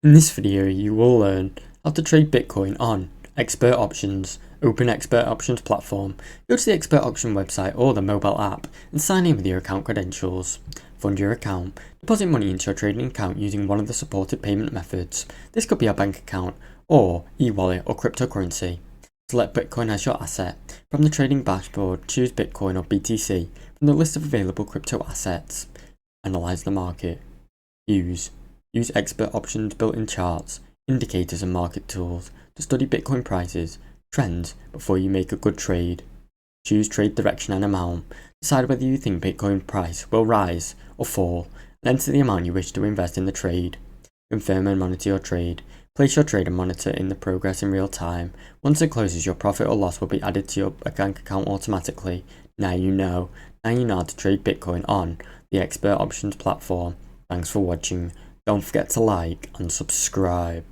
In this video, you will learn how to trade Bitcoin on Expert Options. Open Expert Options platform, go to the Expert Option website or the mobile app and sign in with your account credentials. Fund your account. Deposit money into your trading account using one of the supported payment methods. This could be a bank account or e-wallet or cryptocurrency. Select Bitcoin as your asset. From the trading dashboard, choose Bitcoin or BTC from the list of available crypto assets. Analyze the market. Use Expert Options built-in charts, indicators and market tools to study Bitcoin prices, trends before you make a good trade. Choose trade direction and amount. Decide whether you think Bitcoin price will rise or fall and enter the amount you wish to invest in the trade. Confirm and monitor your trade. Place your trade and monitor in the progress in real time. Once it closes, your profit or loss will be added to your bank account automatically. Now you know how to trade Bitcoin on the Expert Options platform. Thanks for watching. Don't forget to like and subscribe.